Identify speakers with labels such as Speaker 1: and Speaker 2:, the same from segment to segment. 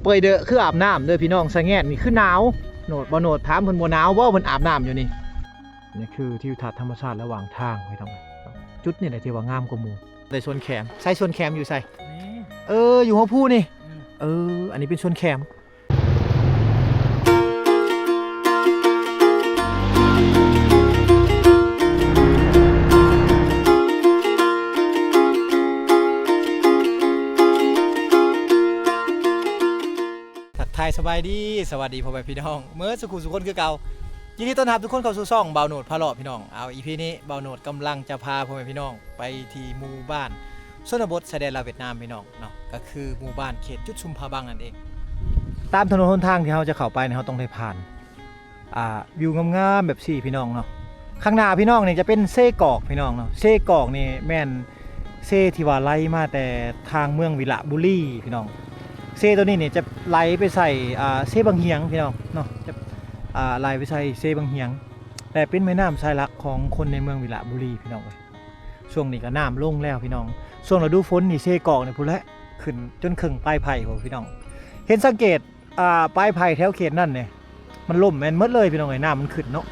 Speaker 1: เปยเด้อคืออาบน้ำเด้อพี่น้องสะแงดนี่คือหนาวโหนดบ่โหนดถามเพิ่นบ่หนาวบ่เพิ่นอาบน้ำอยู่นี่นี่คือทิวทัศน์ธรรมชาติระหว่างทางพี่น้องจุดนี่แหละที่ว่างามกว่าหมู่ได้สวนแคมใส่สวนแคมอยู่ใส่อยู่หัวผู้นี่อันนี้เป็นสวนแคมไทยสบายดีสวัสดีพ่อแม่พี่น้องเมื่อสุขุสุขคนคือเก่ายินดีต้อนรับทุกคนเข้าสู่ช่องเบาโหนดพาเลาะพี่น้องเอาอีพีนี้เบาโหนดกำลังจะพาพ่อแม่พี่น้องไปที่หมู่บ้านชนบทชายแดนลาวเวียดนามพี่น้องเนาะก็คือหมู่บ้านเขตจุดชุมพาบังนั่นเองตามถนนหนทางที่เราจะเข้าไปเนี่ยเราต้องได้ผ่านวิวงามๆแบบสี่พี่น้องเนาะข้างหน้าพี่น้องนี่จะเป็นเซกอกพี่น้องเนาะเซกอกนี่แม่นเซที่ว่าไล่มาแต่ทางเมืองวิระบุรีพี่น้องเซตัวนี้เนี่ยจะไหลไปใส่เซบางเฮียงพี่น้องเนาะจะไหลไปใส่เซบางเฮียงแต่เป็นแม่น้ำสายหลักของคนในเมืองวิระบุรีพี่น้องเลยช่วงนี้ก็น้ำลงแล้วพี่น้องช่วงฤดูฝนนี่เซกอกเนี่ยพุ่นละขึ้นจนครึ่งปลายไผ่พี่น้องเห็นสังเกตปลายไผ่แถวเขตนั่นเนี่ยมันล่มแม่นหมดเลยพี่น้องเลยน้ำมันขึ้นเนาะ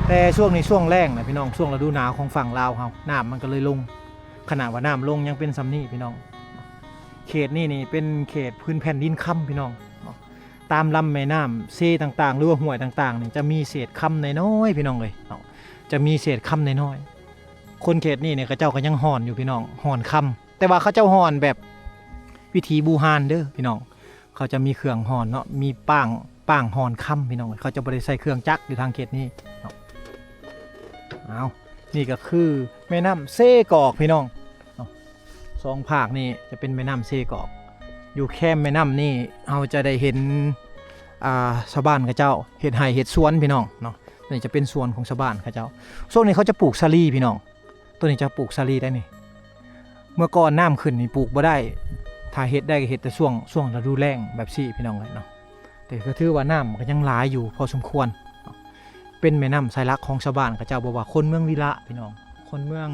Speaker 1: แต่ช่วงนี้ช่วงแรงนะพี่น้องช่วงฤดูหนาวของฝั่งลาวเขาน้ำมันก็เลยลงขนาดว่าน้ำลงยังเป็นซ้ำนี่พี่น้องเขตนี่เป็นเขตพื้นแผ่นดินค่ำพี่น้องตามลำแม่น้ำเซต่างๆหรือว่าห้วยต่างๆนี่จะมีเศษค่ำน้อยๆพี่น้องเลยจะมีเศษค่ำน้อยๆคนเขตนี่เนี่ยเขาเจ้าก็ยังห่อนอยู่พี่น้องห่อนค่ำแต่ว่าเขาเจ้าห่อนแบบวิธีบูฮานเด้อพี่น้องเขาจะมีเครื่องห่อนเนาะมีป้างห่อนค่ำพี่น้องเขาจะบริใส่เครื่องจักรอยู่ทางเขตนี้นี่ก็คือแม่น้ำเซกอกพี่น้องสองภาคนี่จะเป็นแม่น้ำเซกอกอยู่แคมแม่น้ำนี่เราจะได้เห็นชาวบ้านเขาเจ้าเห็ดไห่เห็ดสวนพี่น้องเนาะนี่จะเป็นสวนของชาวบ้านเขาเจ้าช่วงนี้เขาจะปลูกซาลีพี่น้องตัวนี้จะปลูกซาลีได้นี่เมื่อก่อนน้ำขึ้นนี่ปลูกบ่ได้ถ้าเห็ดได้ก็เห็ดแต่ช่วงฤดูแล้งแบบซี่พี่น้องเลยเนาะแต่ก็ถือว่าน้ำก็ยังหลายอยู่พอสมควรเป็นแม่น้ำสายหลักของชาวบ้านเขาเจ้าบอกว่าคนเมืองวิระพี่น้องคนเมือง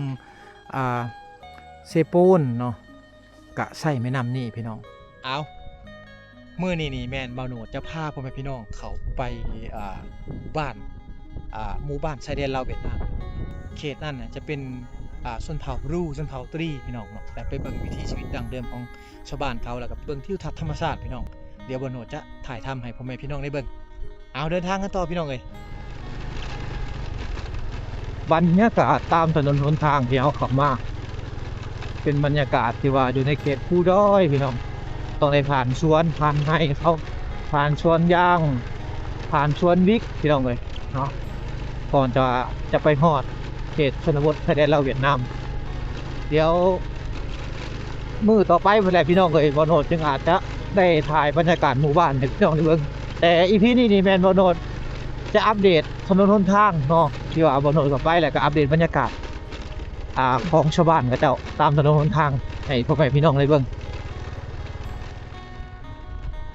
Speaker 1: เซโปนเนาะกะใส่แม่น้ำนี่พี่น้องเอาเมื่อนี่แมนเบาโหนดจะพาพ่อแม่พี่น้องเขาไปบ้านหมู่บ้านชายแดนลาวเวียดนามเขตนั่นน่ะจะเป็นชนเผ่ารูชนเผ่าตรีพี่น้องเนาะแต่ไปเบิ่งวิถีชีวิตดั้งเดิมของชาวบ้านเขาแล้วกับเบิ่งทิวทัศน์ธรรมชาติพี่น้องเดี๋ยวเบาโหนดจะถ่ายทำให้พ่อแม่พี่น้องได้เบิ่งเอาเดินทางกันต่อพี่น้องเลยบรรยากาศตามถนนหนทางที่เขาขับมาเป็นบรรยากาศที่ว่าอยู่ในเขตภูด้อยพี่น้องต้องได้ผ่านสวนผ่านไร่เขาผ่านสวนยางผ่านสวนวิกพี่น้องเลยเนาะก่อนจะไปฮอดเขตชนบทชายแดนลาวเวียดนามเดี๋ยวมื้อต่อไปเพื่อนพี่น้องเลยบอลโนดจึงอาจจะได้ถ่ายบรรยากาศหมู่บ้านให้พี่น้องได้เบิ่งแต่อีพีนี้แมนบอลโนดจะอัปเดตถนนหนทางเนาะที่ว่าบอลโนดต่อไปแหละก็อัปเดตบรรยากาศของชาวบ้านก็เจ้าตามถนนหนทางให้พ่อแม่พี่น้องได้เบิ่ง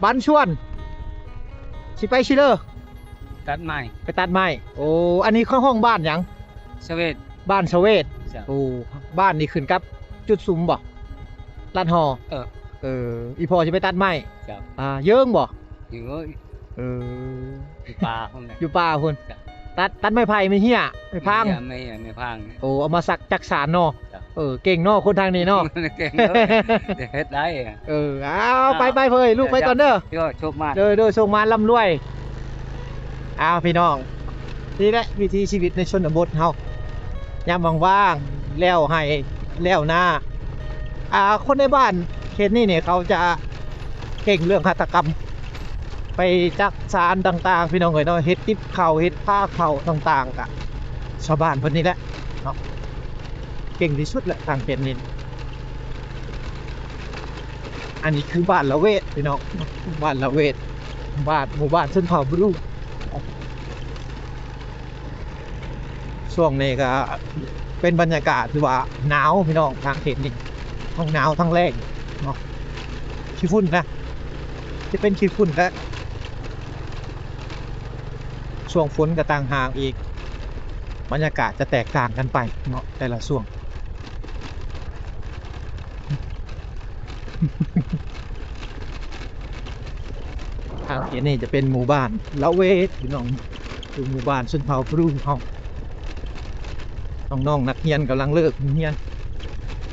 Speaker 1: บ้านชวนสิไปชิเลอร์
Speaker 2: ตัดไม้
Speaker 1: ไปตัดไม้โอ้อันนี้ข้างห้องบ้านยัง
Speaker 2: สเวต
Speaker 1: บ้านสเวตโอ้บ้านนี่ขึ้นกับจุดซุ่มบ่ลาดหออีพอจะไปตัดไม้เยิ้งบ่
Speaker 2: อยู่ป่าคน
Speaker 1: อยู่ป่าคนตัดไม้ไผ่ไม่เหี้ยไม่พัง
Speaker 2: ไม่พัง
Speaker 1: โอ้เอามาสักจักสารเนาะเก่งเนาะคนทางนี้เนาะ
Speaker 2: เก่งเฮ็ดได้
Speaker 1: เอาไปเฮ้ยลูกไปก่อนเด้อ
Speaker 2: โชคมา
Speaker 1: เด้อโชคมาร่ำรวยเอาพี่น้องนี่แหละวิถีชีวิตในชนบทเฮายามว่างๆแล้วให้แล้วหน้าคนในบ้านเขตนี้เนี่ยเขาจะเก่งเรื่องหัตถกรรมไปจักสารต่างๆพี่น้องเอ๋ยเนาะเฮ็ดติ๊บเข่าเฮ็ดผ้าเข่าต่างๆกะชาวบ้านคนนี้แหละเนาะเก่งที่สุดแหละทางเขตนี้อันนี้คือบ้านละเวทพี่น้องบ้านละเวทบ้านหมู่บ้านชนเผ่าบลูช่วงนี้ก็เป็นบรรยากาศที่ว่าหนาวพี่น้องทางเขตนี้ทั้งหนาวทั้งแรงเนาะขี้ฝุ่นนะจะเป็นขี้ฝุ่นและช่วงฝนก็ต่างหากอีกบรรยากาศจะแตกต่างกันไปเนาะแต่ละช่วง เขตนี่จะเป็นหมู่บ้านละเวทพี่น้องคือหมู่บ้านชนเผ่าพรุ่งเฮาน้องๆนักเรียนกำลังเลิกเรียน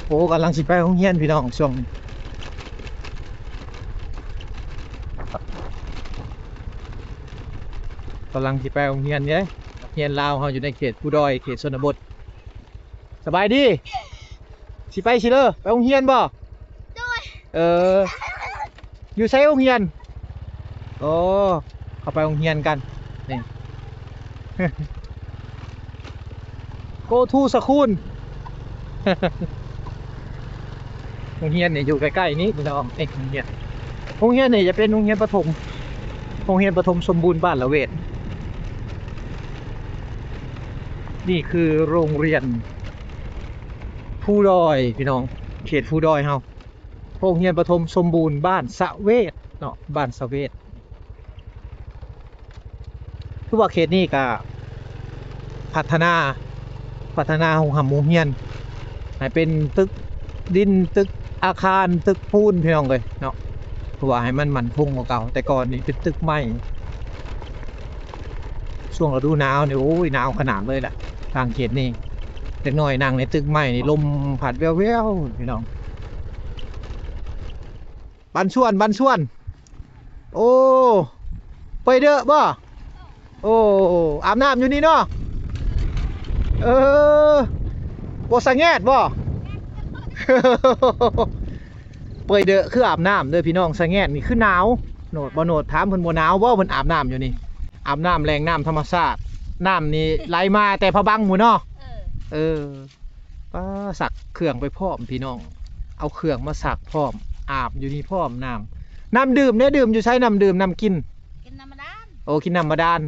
Speaker 1: โอ้กำลังสิไปโรงเรียนพี่น้องช่วงนี้กำลังสิไปโรงเรียนเนี่ยนักเรียนลาวเฮาอยู่ในเขตผู้ดอยเขตชนบทสบายดีสิไปสิเลอไปโรงเรียนบ่อยู่ไสโรงเรียนโอ้เข้าไปโรงเรียนกันนี่ Go to school โรงเรียนเนี่ยอยู่ใกล้ๆนี้พี่น้องโรงเรียนเนี่ยจะเป็นโรงเรียนประถมสมบูรณ์บ้านละเวทนี่คือโรงเรียนผู้ดอยพี่น้องเขตผู้ดอยเฮาโรงเรียนประถมสมบูรณ์บ้านสะเวทเนาะบ้านสะเวทคือว่าเขตนี้ก็พัฒนาโรงเรียนให้เป็นตึกดินตึกอาคารตึกปูนพี่น้องเลยเนาะเพราะว่าให้มันมั่นคงกว่าเก่าแต่ก่อนนี่เป็นตึกไม้ช่วงฤดูหนาวนี่โอ้ยหนาวขนาดเลยแหละทางเขตนี้เด็กน้อยนั่งในตึกไม้นี่ลมพัดแว่วๆพี่น้องบันส่วนโอ้ไปเด้อบ่โอ้อาบน้ำอยู่นี่เนาะบ่สะแงดบ่ เปิดเด้อคืออาบน้ำเด้อพี่น้องสะแงดนี่คือหนาวโนดบ่โนดถามเพิ่นบ่หนาวบ่เพิ่นอาบน้ำอยู่นี่อาบน้ำแรงน้ำธรรมชาติน้ำนี่ไหลมาแต่พะบังหมู่เนาะป้าสักเครื่องไปพร้อมพี่น้องเอาเครื่องมาสักพร้อมอาบอยู่นี่พร้อมน้ำดื่มเนี่ยดื่มอยู่ใช้น้ำดื่มน้ำกินน้ำบาดาลโอ้กินน้ำบาดาล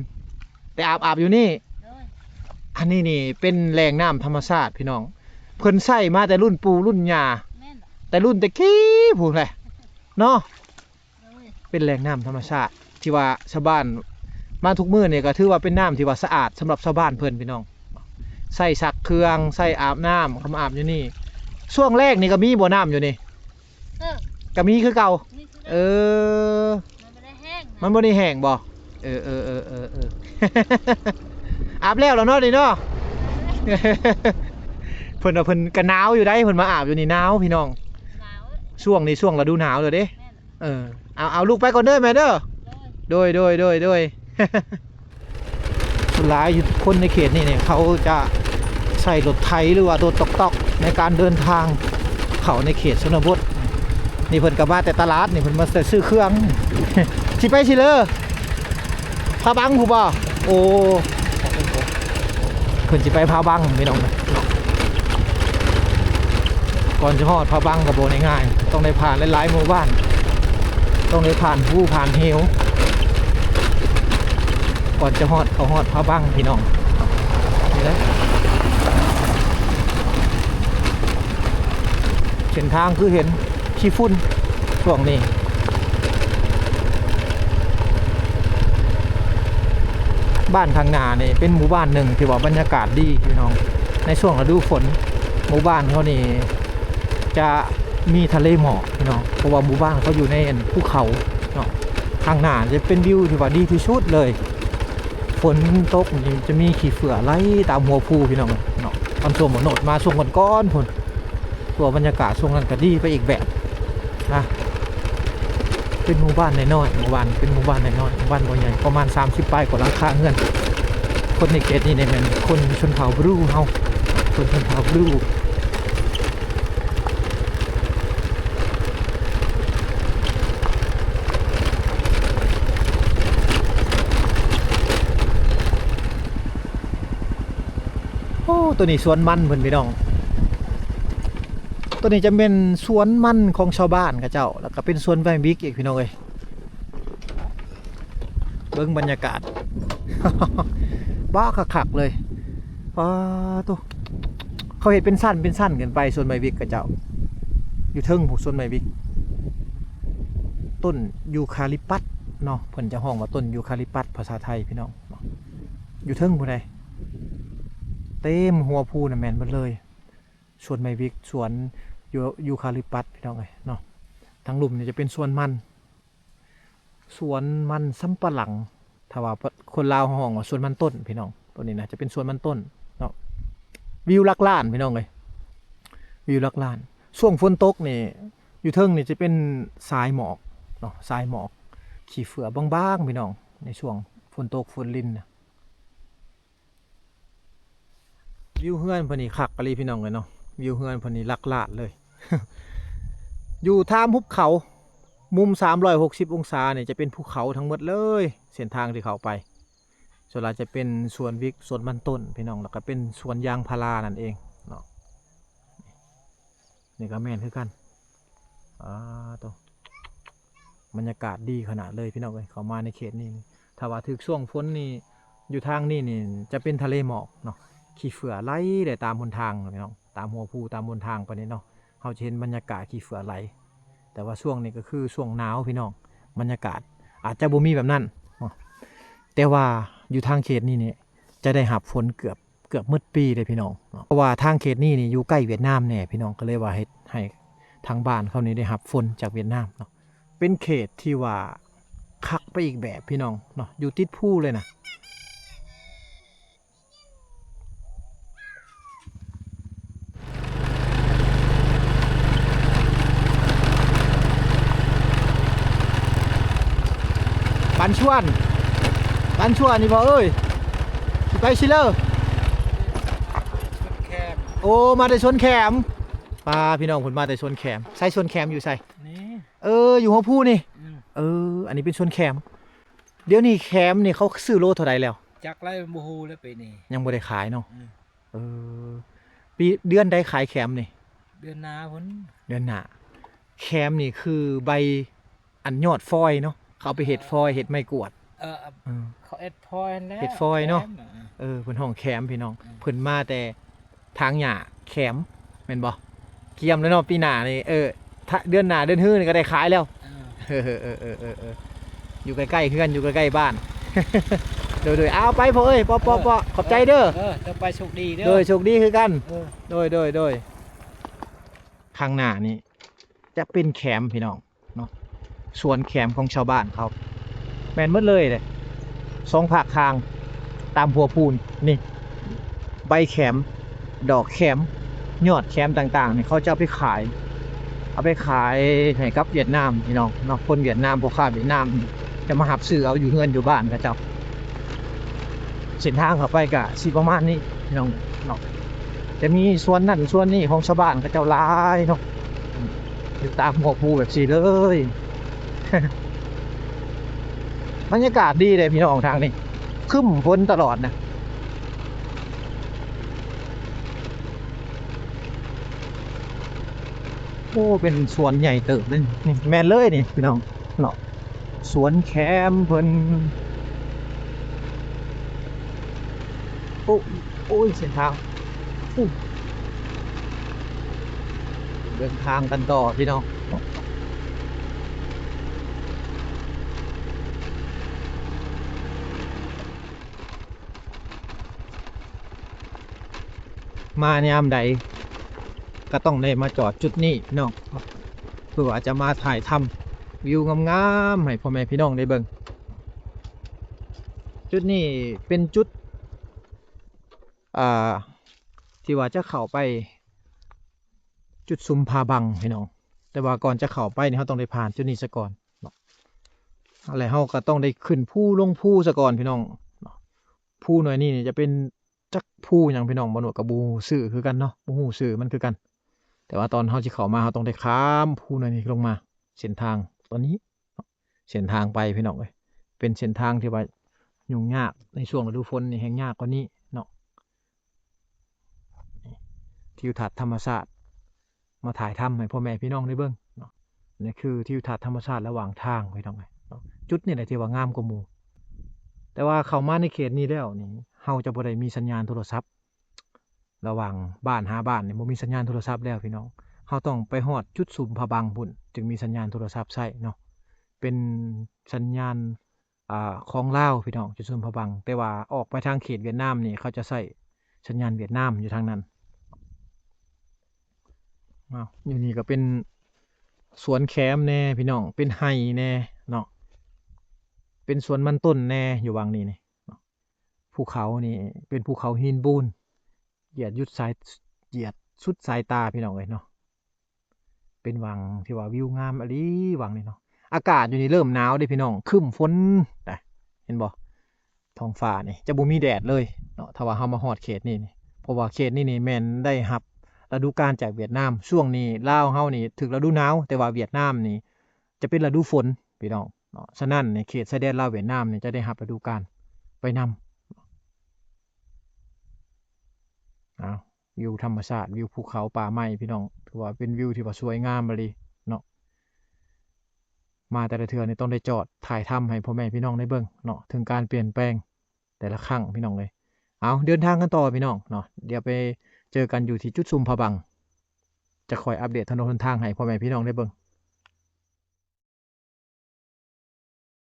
Speaker 1: แต่อาบอยู่นี่อันนี้นี่เป็นแหล่งน้ำธรรมชาติพี่น้องเพิ่นใช้มาแต่รุ่นปู่รุ่นย่าแต่รุ่นแต่กี้พูดเลยเนาะเป็นแหล่งน้ำธรรมชาติที่ว่าชาวบ้านมาทุกมื้อเนี่ยก็ถือว่าเป็นน้ำที่ว่าสะอาดสำหรับชาวบ้านเพิ่นพี่น้องใส่ซักเครื่องใส่อาบน้ำเขามาอาบอยู่นี่ช่วงแรกนี่ก็มีบ่อน้ำอยู่นี่ก็มีคือเก่ามันบ่ได้แห้งบ่อาบแล้วเนาะนี่เนาะ เพิ่นก็หนาวอยู่ได้เพิ่นมาอาบอยู่นี่หนาวพี่น้องช่วงนี้ช่วงฤดูหนาวเลยเด้เอาลูกไปก่อนเด้อแม่เด้อโดย หลายคนในเขตนี่เนี่ยเขาจะใส่รถไถหรือว่ารถตอกในการเดินทางเข้าในเขตชนบทนี่เพิ่นก็มาแต่ตลาดนี่เพิ่นมาซื้อเครื่อง สิไปสิเลยพาบังผู้บ่โอ้เพิ่นสิไปพาบังพี่น้องก่อนจะฮอดพาบังกับโบง่ายๆต้องได้ผ่านหลายๆหมู่บ้านต้องได้ผ่านภูผ่านเหวก่อนจะฮอดเขาฮอดพาบังพี่น้องนี่แหละเส้นทางคือเห็นขี้ฝุ่นช่วงนี้บ้านทางนาเนี่ยเป็นหมู่บ้านหนึ่งที่ว่าบรรยากาศดีพี่น้องในช่วงฤดูฝนหมู่บ้านเขานี่จะมีทะเลหมอกพี่น้องเพราะว่าหมู่บ้านเขาอยู่ในภูเขาเนาะทางนาจะเป็นวิวที่ว่าดีที่สุดเลยฝนตกจะมีขี้เฟื่อไหลตามหัวภูพี่น้องเนาะตอนช่วงหมดโนดมาช่วงก้อนฝนตัวบรรยากาศช่วงนั้นก็ดีไปอีกแบบนะเป็นหมู่บ้านน้อยๆหมู่บ้านเป็นหมู่บ้านน้อยๆหมู่บ้านบ่ใหญ่ประมาณ30ปลายกว่าหลังคาเรือนคนในเขตนี้เนี่ยเป็นคนชนเผ่าบลูเฮาคนชนเผ่าบลูโอ้ตัวนี้สวนมันเพิ่นพี่น้องตัวนี้จะเป็นสวนมันของชาวบ้านกับเจ้าแล้วก็เป็นสวนไวน์บิ๊กอีกพี่น้องเอ้ยเบิ่งบรรยากาศ บ้าคักๆเลยตัวเขาเห็นเป็นสั้นกันไปสวนไวน์บิ๊กกับเจ้าอยู่เทิงผู้สวนไวน์บิ๊กต้นยูคาลิปตัสเนาะเพิ่นจะห้องว่าต้นยูคาลิปตัสภาษาไทยพี่น้องอยู่เทิงผู้ใดเต็มหัวภูน่ะแม่นเบิดเลยสวนไวน์บิ๊กสวนยูคาลิปตัสพี่น้องเอ้ยเนาะทางหลุมนี่จะเป็นสวนมัน สวนมันสำปะหลังถ้าว่าคนลาวห้องว่าสวนมันต้นพี่น้องตัวนี้นะจะเป็นสวนมันต้นเนาะวิวหลักล้านพี่น้องเลยวิวหลักล้านช่วงฝนตกนี่อยู่เทิงนี่จะเป็นทรายหมอกเนาะทรายหมอกขี้เฟือบางๆพี่น้องในช่วงฝนตกฝนลินนะวิวเฮือนเพิ่นนี่คักกะลีพี่น้องเลยเนาะวิวเฮือนเพิ่นนี่หลักล้านเลย อยู่ท่ามหุบเขามุม360องศาเนี่ยจะเป็นภูเขาทั้งหมดเลยเส้นทางที่เขาไปส่วนใหญ่จะเป็นสวนวิกสวนมันต้นพี่น้องแล้วก็เป็นสวนยางพารานั่นเองเนาะนี่ก็แม่นคือกันตัวบรรยากาศดีขนาดเลยพี่น้องเลยเขามาในเขตนี้ถ้าว่าถึกช่วงฝนนี่อยู่ทางนี่นี่จะเป็นทะเลหมอกเนาะขี้เฟือไหลได้ตามบนทางพี่น้องตามหัวภูตามบนทางไปนี่เนาะเขาจะเห็นบรรยากาศขี้เฟือไหลแต่ว่าช่วงนี้ก็คือช่วงหนาวพี่น้องบรรยากาศอาจจะบ่มีแบบนั้นแต่ว่าอยู่ทางเขตนี้เนี่ยจะได้หับฝนเกือบมืดปีเลยพี่น้องเพราะว่าทางเขตนี้นี่อยู่ใกล้เวียดนามแน่พี่น้องก็เลยว่าให้ทางบ้านเขานี่ได้หับฝนจากเวียดนามเนาะเป็นเขตที่ว่าคักไปอีกแบบพี่น้องเนาะอยู่ติดภูเลยนะบ้านชวนนี่พอเอ้ยสิไปชิเลอร์โอ้มาแต่ชนแคมปลาพี่น้องผลมาแต่ชนแคมใส่ชนแคมอยู่ใส่
Speaker 2: นี่
Speaker 1: อยู่หัวผู้นี่อันนี้เป็นชนแคมเดี๋ยวนี้แคมนี่เขาซื้อโลเท่าไหร่แล้ว
Speaker 2: จักไรบูฮูแล้วไปนี่
Speaker 1: ยังบ่ได้ขายเนาะปีเดือนได้ขายแคมนี่
Speaker 2: เดือนหน้าพ้น
Speaker 1: เดือนหน้าแคมนี่คือใบอันยอดฟอยเนาะเขาไปเห็ดฟอยเห็ดไม้กวาด
Speaker 2: เขาเอ็ดฟอยแล้ว
Speaker 1: เห็ดฟอยเนาะเพิ่นห้องแคมพี่น้องเพิ่นมาแต่ทางหญ้าแคมแม่นบ่เกียมแล้วเนาะปีหน้านี่เดือนหน้าเดือนฮื้อนี่ก็ได้ขายแล้วอยู่ใกล้ๆเฮือนอยู่ใกล้ๆบ้านโดยเอาไปพ่อเอ้ยปอขอบใจเด้อ
Speaker 2: จะไปโชคดีเด้อ
Speaker 1: โดยโชคดีคือกันโดยข้างหน้านี่จะเป็นแคมพี่น้องเนาะสวนแคมของชาวบ้านเขาแม่นหมดเลย2 ภาคทางตามหัวพูนนี่ใบแคมดอกแคมยอดแคมต่างๆนี่เขาจะเอาไปขายให้กับเวียดนามพี่น้องเนาะคนเวียดนามพ่อค้าเวียดนามจะมาหับซื้อเอาอยู่เฮือนอยู่บ้านกับเจ้าเส้นทางเข้าไปก็สิประมาณนี้พี่น้องเนาะจะมีส่วนนั่นส่วนนี้ของชาวบ้านกับเจ้าหลายเนาะอยู่ตามหัวภูแบบนี้เลย บรรยากาศดีเลยพี่น้องทางนี้ครึ้มฝนตลอดนะโอ้เป็นสวนใหญ่เติบเลยนี่แม่นเลยนี่พี่น้องเนาะสวนแคมเพิ่นโอ้ยเส้นทางเดินทางกันต่อพี่น้องมายามใดก็ต้องได้มาจอดจุดนี้พี่น้องเพื่อว่าจะมาถ่ายทำวิวงามๆให้พ่อแม่พี่น้องได้เบิ่งจุดนี้เป็นจุดที่ว่าจะเข้าไปจุดซุมพาบังพี่น้องแต่ว่าก่อนจะเข้าไปนี่เขาต้องได้ผ่านจุดนี้ซะก่อนอะไรเขาก็ต้องได้ขึ้นภูลงภูซะก่อนพี่น้องภูหน่อยนี่จะเป็นจักภูอย่างพี่น้องบ่หนวดกับบูสื่อคือกันเนาะบูหูสื่อมันคือกันแต่ว่าตอนเขาจะเข้ามาเขาต้องได้ข้ามภูหน่อยนี่ลงมาเส้นทางตอนนี้เส้นทางไปพี่น้องเลยเป็นเส้นทางที่ว่ายุ่งยากในช่วงฤดูฝนนี่แห้งยากกว่านี้เนาะทิวทัศน์ธรรมชาติมาถ่ายทำให้พ่อแม่พี่น้องได้เบิ่งเนาะนี่คือทิวทัศน์ธรรมชาติระหว่างทางพี่น้องเลยจุดนี่แหละที่ว่างามกว่าหมู่แต่ว่าเข้ามาในเขตนี้แล้วนี่เฮาจะบ่ได้มีสัญญาณโทรศัพท์ระหว่างบ้านหาบ้านนี่บ่มีสัญญาณโทรศัพท์แล้วพี่น้องเฮาต้องไปฮอดจุดซุมพะบังพุ่นจึงมีสัญญาณโทรศัพท์ใช้เนาะเป็นสัญญาณของลาวพี่น้องจุดซุมพะบังแต่ว่าออกไปทางเขตเวียดนามนี่เขาจะใช้สัญญาณเวียดนามอยู่ทางนั้นอยู่นี่ก็เป็นสวนแคมแน่พี่น้องเป็นไห่แน่เนาะ เป็นสวนมันต้นแน่อยู่วังนี้นี่เนาะภูเขานี่เป็นภูเขาหินปูนเหยียดสุดสายตาพี่น้องเอ้ยเนาะเป็นวังที่ว่าวิวงามอะลีวังนี่เนาะอากาศอยู่นี่เริ่มหนาวเด้พี่น้องครึ้มฝนนะเห็นบ่ท้องฟ้านี่จะบ่มีแดดเลยเนาะถ้าว่าเฮามาฮอดเขตนี่เพราะว่าเขตนี่แม่นได้รับฤดูกาลจากเวียดนามช่วงนี้ลาวเฮานี่ถึกฤดูหนาวแต่ว่าเวียดนามนี่จะเป็นฤดูฝนพี่น้องเนาะฉะนั้นในเขตชายแดนลาวเวียดนามนี่จะได้รับฤดูกาลไปนำวิวธรรมชาติวิวภูเขาป่าไม้พี่น้องถือว่าเป็นวิวที่ว่าสวยงามเลยเนาะมาแต่ละเทื่อนี่ต้องได้จอดถ่ายทำให้พ่อแม่พี่น้องได้เบิ่งเนาะถึงการเปลี่ยนแปลงแต่ละครั้งพี่น้องเลยเดินทางกันต่อพี่น้องเนาะเดี๋ยวไปเจอกันอยู่ที่จุดซุมผาบังจะคอยอัปเดตถนนหนทางให้พ่อแม่พี่น้องได้เบิ่ง